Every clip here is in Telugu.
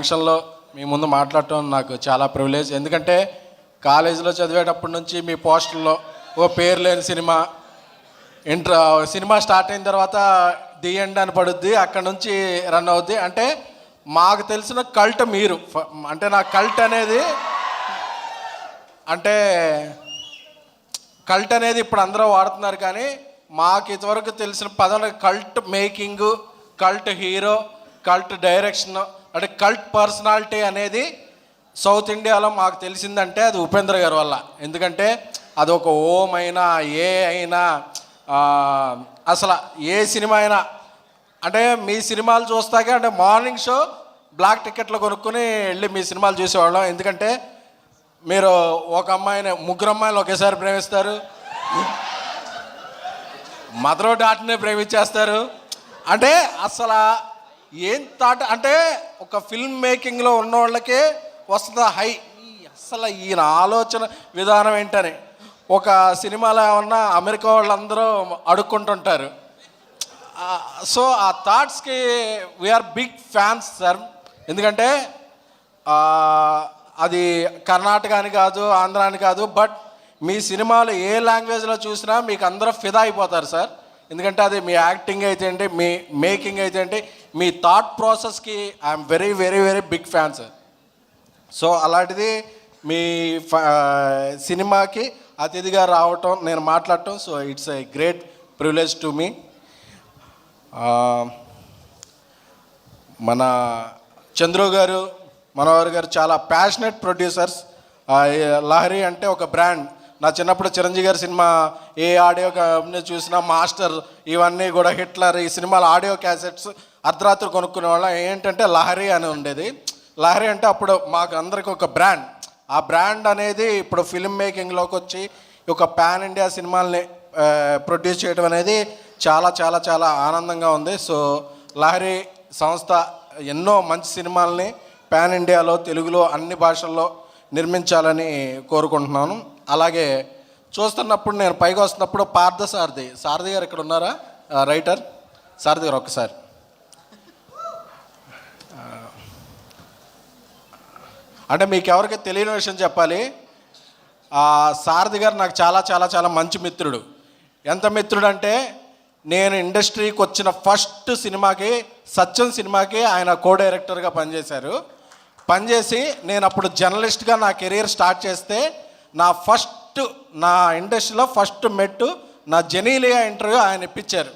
ఫంక్షన్లో మీ ముందు మాట్లాడటం నాకు చాలా ప్రివిలేజ్. ఎందుకంటే కాలేజీలో చదివేటప్పటి నుంచి మీ పోస్టర్లో ఓ పేరు లేని సినిమా సినిమా స్టార్ట్ అయిన తర్వాత ది ఎండ్ అని పడుద్ది, అక్కడ నుంచి రన్ అవుద్ది. అంటే మాకు తెలిసిన కల్ట్ మీరు, అంటే నా కల్ట్ అనేది ఇప్పుడు అందరూ వాడుతున్నారు, కానీ మాకు ఇంతవరకు తెలిసిన పదం cult making, cult hero, cult direction, అంటే కల్ట్ పర్సనాలిటీ అనేది సౌత్ ఇండియాలో మాకు తెలిసిందంటే అది ఉపేంద్ర గారి వల్ల. ఎందుకంటే అది ఒక ఓం అయినా ఏ అయినా అసలు ఏ సినిమా అయినా, అంటే మీ సినిమాలు చూస్తాకే అంటే మార్నింగ్ షో బ్లాక్ టికెట్లు కొనుక్కొని వెళ్ళి మీ సినిమాలు చూసేవాళ్ళం. ఎందుకంటే మీరు ఒక అమ్మాయిని, ముగ్గురు అమ్మాయిలు ఒకేసారి ప్రేమిస్తారు, మదరో డాట్నే ప్రేమించేస్తారు. అంటే అసలు ఏం థాట్, అంటే ఒక ఫిల్మ్ మేకింగ్లో ఉన్న వాళ్ళకే వస్తుంది హై. అసలు ఈయన ఆలోచన విధానం ఏంటని ఒక సినిమాలో ఏమన్నా అమెరికా వాళ్ళందరూ అడుక్కుంటుంటారు. సో ఆ థాట్స్కి వీఆర్ బిగ్ ఫ్యాన్స్ సార్. ఎందుకంటే అది కర్ణాటక అని కాదు, ఆంధ్ర అని కాదు, బట్ మీ సినిమాలు ఏ లాంగ్వేజ్లో చూసినా మీకు అందరూ ఫిదా అయిపోతారు సార్. ఎందుకంటే అది మీ యాక్టింగ్ అయితే ఏంటి, మీ మేకింగ్ అయితే ఏంటి, మీ థాట్ ప్రాసెస్కి I'm very very very big fan sir. So అలాంటిది మీ సినిమాకి అతిథిగా రావటం, నేను మాట్లాడటం, so it's a great privilege to me. మన చంద్రు గారు, మనోహర్ గారు చాలా ప్యాషనెట్ ప్రొడ్యూసర్స్. లహరి అంటే ఒక బ్రాండ్. నా చిన్నప్పుడు చిరంజీవి గారి సినిమా ఏ ఆడియో కంపెనీ చూసినా మాస్టర్, ఇవన్నీ కూడా హిట్లర్, ఈ సినిమాల ఆడియో క్యాసెట్స్ అర్ధరాత్రి కొనుక్కునే వాళ్ళం. ఏంటంటే లహరి అని ఉండేది. లహరి అంటే అప్పుడు మాకు అందరికి ఒక బ్రాండ్. ఆ బ్రాండ్ అనేది ఇప్పుడు ఫిల్మ్ మేకింగ్లోకి వచ్చి ఒక పాన్ ఇండియా సినిమాల్ని ప్రొడ్యూస్ చేయడం అనేది చాలా చాలా చాలా ఆనందంగా ఉంది. సో లహరి సంస్థ ఎన్నో మంచి సినిమాల్ని పాన్ ఇండియాలో, తెలుగులో, అన్ని భాషల్లో నిర్మించాలని కోరుకుంటున్నాను. అలాగే చూస్తున్నప్పుడు నేను పైకి వస్తున్నప్పుడు సారథి గారు ఇక్కడ ఉన్నారా, రైటర్ సారథి గారు ఒక్కసారి. అంటే మీకు ఎవరికి తెలియని విషయం చెప్పాలి, సారథి గారు నాకు చాలా చాలా చాలా మంచి మిత్రుడు. ఎంత మిత్రుడు అంటే, నేను ఇండస్ట్రీకి వచ్చిన ఫస్ట్ సినిమాకి, సత్యం సినిమాకి ఆయన కో డైరెక్టర్గా పనిచేసి నేను అప్పుడు జర్నలిస్ట్గా నా కెరీర్ స్టార్ట్ చేస్తే నా ఇండస్ట్రీలో ఫస్ట్ మెట్టు నా జెనీలియా ఇంటర్వ్యూ ఆయన ఇప్పించారు.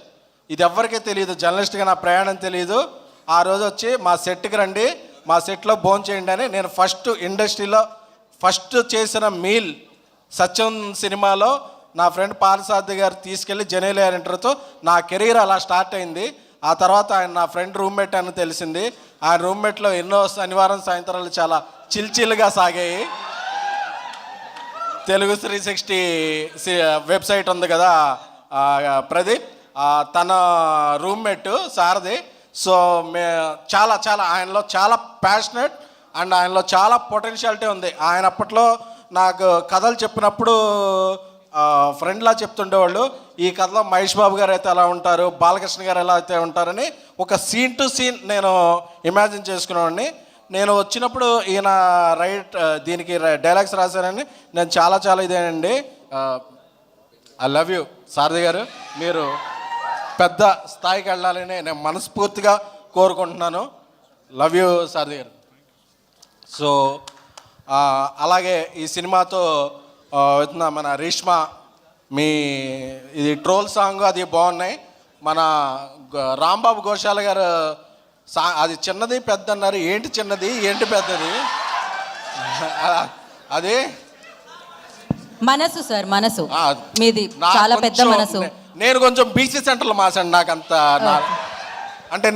ఇది ఎవరికీ తెలియదు, జర్నలిస్ట్గా నా ప్రయాణం తెలియదు. ఆ రోజు వచ్చి మా సెట్కి రండి, మా సెట్లో భోజనం చేయండి అని, నేను ఫస్ట్ ఇండస్ట్రీలో ఫస్ట్ చేసిన మీల్ సత్యం సినిమాలో నా ఫ్రెండ్ పార్సారథి గారు తీసుకెళ్ళి జెనీలియా ఇంటర్వ్యూతో నా కెరీర్ అలా స్టార్ట్ అయింది. ఆ తర్వాత ఆయన నా ఫ్రెండ్ రూమ్మేట్ అని తెలిసింది. ఆ రూమ్మేట్లో ఎన్నో శనివారం సాయంత్రాలు చాలా చిల్చిల్గా సాగాయి. తెలుగు 360 వెబ్సైట్ ఉంది కదా ప్రదీప్, తన రూమ్మేట్ సారథి. సో చాలా చాలా ఆయనలో చాలా ప్యాషనెట్ అండ్ ఆయనలో చాలా పొటెన్షియాలిటీ ఉంది. ఆయన అప్పట్లో నాకు కథలు చెప్పినప్పుడు ఫ్రెండ్లా చెప్తుండేవాళ్ళు, ఈ కథలో మహేష్ బాబు గారు అయితే ఎలా ఉంటారు, బాలకృష్ణ గారు ఎలా అయితే ఉంటారని ఒక సీన్ టు సీన్ నేను ఇమాజిన్ చేసుకునేవాడిని. నేను వచ్చినప్పుడు ఈయన దీనికి డైలాగ్స్ రాశానని నేను చాలా చాలా ఇదేనండి. ఐ లవ్ యూ సారథి గారు, మీరు పెద్ద స్థాయికి వెళ్ళాలని నేను మనస్ఫూర్తిగా కోరుకుంటున్నాను. లవ్ యూ సారథి గారు. సో అలాగే ఈ సినిమాతో మన రేష్మా, మీ ఇది ట్రోల్ సాంగ్ అది బాగున్నాయి. మన రాంబాబు ఘోషాల గారు అది చిన్నది పెద్ద అన్నారు, ఏంటి చిన్నది ఏంటి పెద్దది, అది మనసు సార్, మనసు మీది చాలా పెద్ద మనసు. నేను కొంచెం బీసీ సెంటర్లో మాసాను. అంటే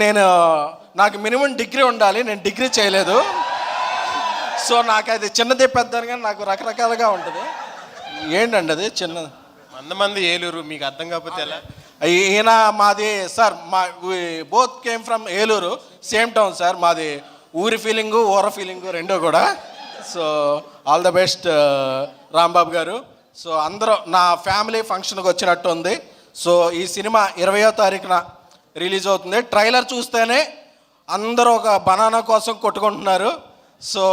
నాకు మినిమం డిగ్రీ ఉండాలి, నేను డిగ్రీ చేయలేదు. సో నాకు అది చిన్నది పెద్ద కానీ నాకు రకరకాలుగా ఉంటుంది. ఏంటండి అది చిన్నది, మంది ఏలూరు, మీకు అర్థం కాకపోతే ఎలా? ఈయన మాది sir, both came from Eluru, same town sir. మాది ఊరి ఫీలింగు ఊర ఫీలింగు రెండూ కూడా. So all the best Rambabu గారు. సో అందరూ నా ఫ్యామిలీ ఫంక్షన్కి వచ్చినట్టు ఉంది. సో ఈ సినిమా 20వ తారీఖున రిలీజ్ అవుతుంది. ట్రైలర్ చూస్తేనే అందరూ ఒక బనానా కోసం కొట్టుకుంటున్నారు. సో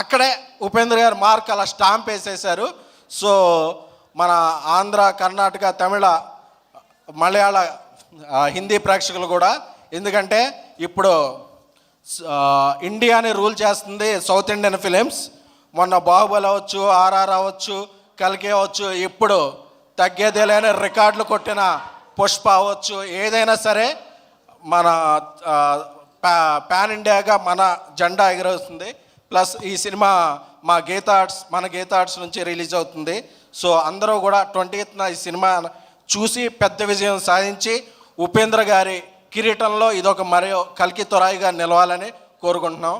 అక్కడే ఉపేంద్ర గారు మార్క్ అలా స్టాంప్ వేసేశారు. సో మన ఆంధ్ర, కర్ణాటక, తమిళ, మలయాళ, హిందీ ప్రేక్షకులు కూడా, ఎందుకంటే ఇప్పుడు ఇండియాని రూల్ చేస్తుంది సౌత్ ఇండియన్ ఫిలిమ్స్. మొన్న బాహుబలి అవ్వచ్చు, ఆర్ఆర్ అవ్వచ్చు, కల్కి అవ్వచ్చు, ఇప్పుడు తగ్గేదే లేని రికార్డులు కొట్టిన పుష్ప అవ్వచ్చు, ఏదైనా సరే మన పాన్ ఇండియాగా మన జెండా ఎగరవుతుంది. ప్లస్ ఈ సినిమా మన గీతా ఆర్ట్స్ నుంచి రిలీజ్ అవుతుంది. సో అందరూ కూడా 20th ఈ సినిమా చూసి పెద్ద విజయం సాధించి ఉపేంద్ర గారి కిరీటంలో ఇదొక మరియు కల్కి తొరాయిగా నిలవాలని కోరుకుంటున్నాం.